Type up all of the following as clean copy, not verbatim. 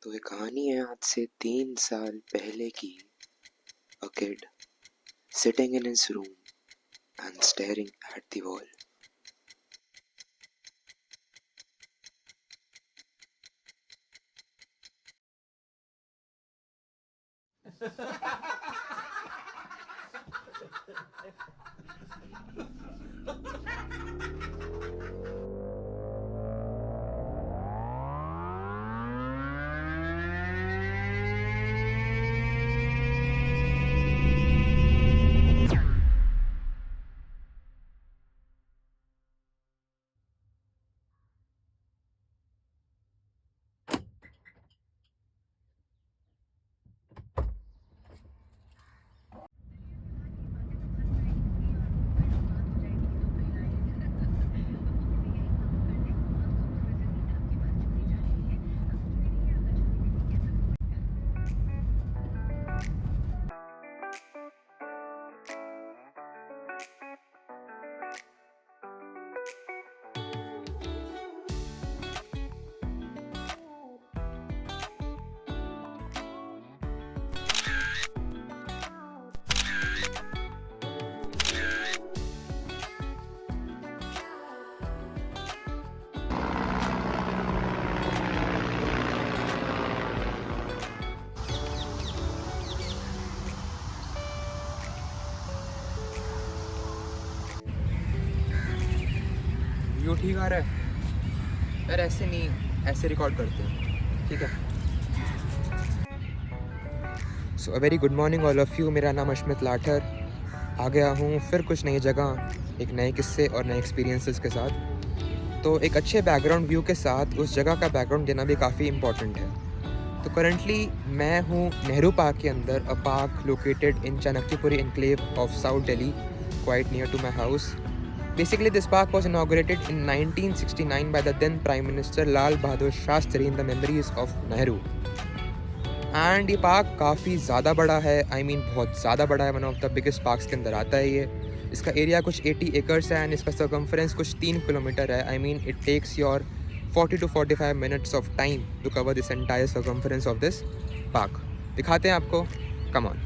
तो ये कहानी है आज से 3 साल पहले की। A kid sitting in his room and staring at the wall. Video ठीक आ रहा है यार, ऐसे नहीं, ऐसे रिकॉर्ड करते हैं, ठीक है। So a very good morning all of you. मेरा नाम अश्मित लाठर। आ गया हूँ फिर कुछ नई जगह, एक नए किस्से और नए एक्सपीरियंसेस के साथ। तो एक अच्छे बैकग्राउंड व्यू के साथ उस जगह का बैकग्राउंड देना भी काफ़ी इम्पॉर्टेंट है। तो करंटली मैं हूँ नेहरू पार्क के अंदर, a park located in Chanakyapuri enclave of south Delhi, quite near to my house. Basically, this park was inaugurated in 1969 by the then Prime Minister Lal Bahadur Shastri in the memories of Nehru. And ये park काफ़ी ज़्यादा बड़ा है, I mean बहुत ज़्यादा बड़ा है, one of the biggest parks के अंदर आता है ये। इसका एरिया कुछ 80 एकर्स है एंड इसका सर्कमफ्रेंस कुछ 3 किलोमीटर है। I mean it takes your 40 to 45 minutes of time to cover this entire circumference of this park. दिखाते हैं आपको, come on.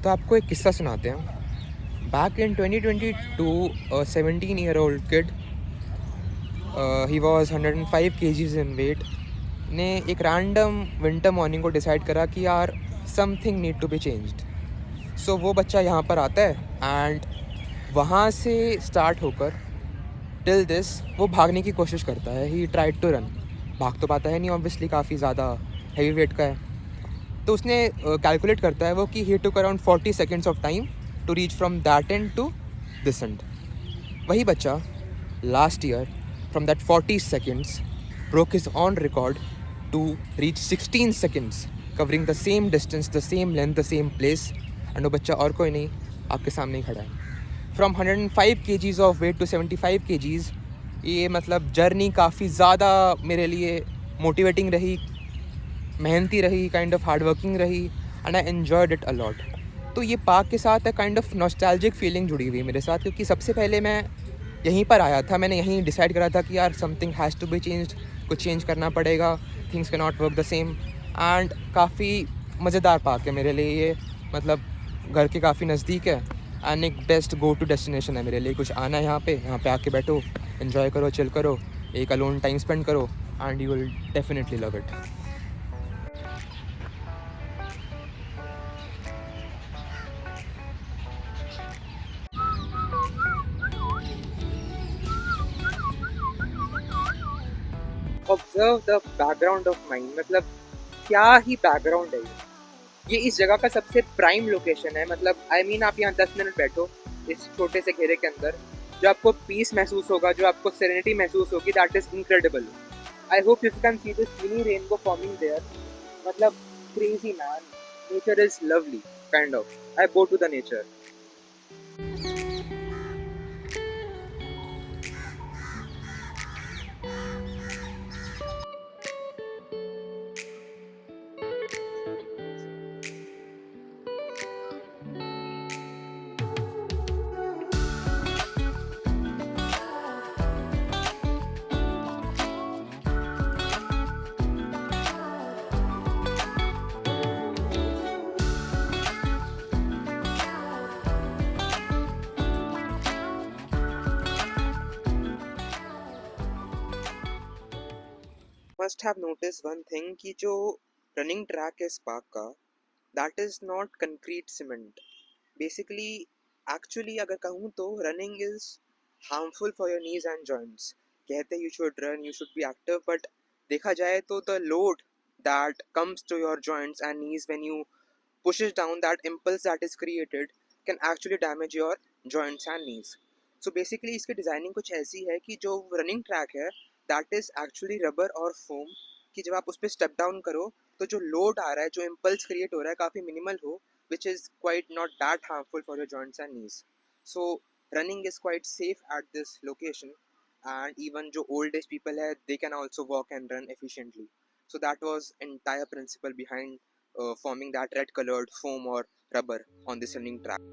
तो आपको एक किस्सा सुनाते हैं। Back in 2022, a 17-year-old kid, he was 105 kgs in weight, ने एक रैंडम विंटर मॉर्निंग को डिसाइड करा कि यार something need to be changed. So वो बच्चा यहाँ पर आता है एंड वहाँ से स्टार्ट होकर टिल दिस वो भागने की कोशिश करता है। ही ट्राइड टू रन, भाग तो पाता है नहीं ऑब्वियसली, काफ़ी ज़्यादा हैवी वेट का है। तो उसने कैलकुलेट करता है वो कि he took around 40 seconds of time to reach from that end to this end. वही बच्चा last year from that 40 seconds broke his own record to reach 16 seconds, covering the same distance, the same length, the same place. And वो बच्चा और कोई नहीं, आपके सामने ही खड़ा है। From 105 kgs of weight to 75 kgs, ये मतलब जर्नी काफ़ी ज़्यादा मेरे लिए मोटिवेटिंग रही, मेहनती रही, काइंड ऑफ हार्ड वर्किंग रही and I enjoyed it a lot. तो ये पार्क के साथ एक काइंड ऑफ नॉस्टैल्जिक फीलिंग जुड़ी हुई मेरे साथ, क्योंकि सबसे पहले मैं यहीं पर आया था। मैंने यहीं डिसाइड करा था कि यार something has to be changed, कुछ चेंज करना पड़ेगा, things can not work the same. And काफ़ी मज़ेदार पार्क है मेरे लिए ये, मतलब घर के काफ़ी नज़दीक है एंड एक बेस्ट गो टू डेस्टिनेशन है मेरे लिए। कुछ आना है यहाँ पे आके बैठो, इन्जॉय करो, चिल करो, एक अलोन टाइम स्पेंड करो and you will definitely love it. Observe the background of mind, मतलब क्या ही बैकग्राउंड है ये इस जगह का सबसे प्राइम लोकेशन है। मतलब आई मीन आप यहाँ 10 मिनट बैठो इस छोटे से घेरे के अंदर, जो आपको पीस महसूस होगा, जो आपको सेरेनिटी महसूस होगी, that is incredible. I hope you can see this mini rainbow forming there. मतलब crazy man, nature is lovely kind of. I go to the nature. must have noticed one thing कि जो running track है spark का, that is not concrete cement. Basically, actually अगर कहूँ तो running is harmful for your knees and joints. कहते you should run, you should be active, but देखा जाए तो the load that comes to your joints and knees when you pushes down, that impulse that is created can actually damage your joints and knees. So basically इसकी designing कुछ ऐसी है कि जो running track है दैट इज़ एक्चुअली रबर और foam, कि जब आप उस पर स्टेप डाउन करो तो जो लोड आ रहा है, जो इम्पल्स क्रिएट हो रहा है, काफ़ी मिनिमल हो, which is quite not that harmful for your joints and knees. So running is quite safe at this location, and even जो old age people है, they can also walk and run efficiently. So that was entire principle behind forming that red colored foam or rubber on this running track.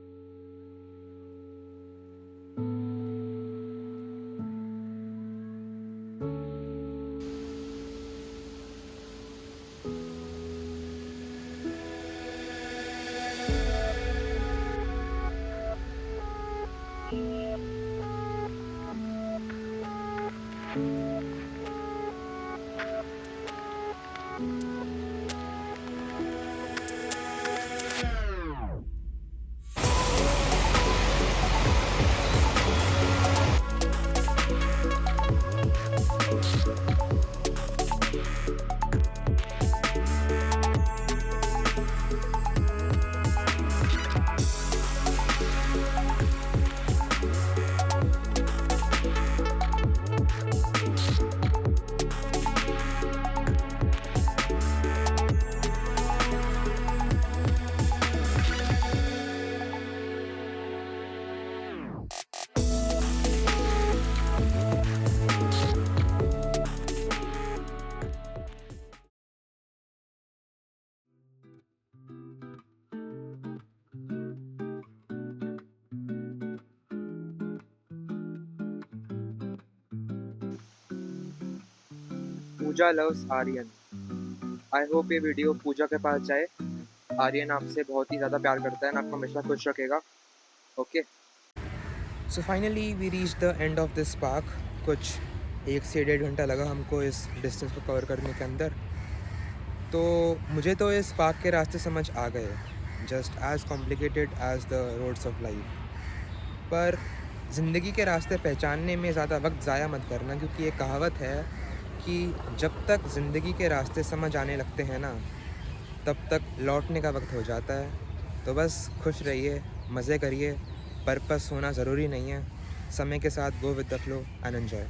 Pooja loves Aryan. I hope ये video Pooja के पास जाए. आर्यन आपसे बहुत ही ज़्यादा प्यार करता है और आपको हमेशा खुश रखेगा. Okay. So finally we reach the end of this park. कुछ 1 से 1.5 घंटा लगा हमको इस डिस्टेंस को कवर करने के अंदर. तो मुझे तो इस पार्क के रास्ते समझ आ गए, just as complicated as the roads of life. पर ज़िंदगी के रास्ते पहचानने में ज़्यादा वक्त ज़ाया मत करना, क्योंकि ये कहावत है कि जब तक ज़िंदगी के रास्ते समझ आने लगते हैं ना, तब तक लौटने का वक्त हो जाता है. तो बस खुश रहिए, मज़े करिए. पर्पस होना ज़रूरी नहीं है. समय के साथ go with the flow and enjoy.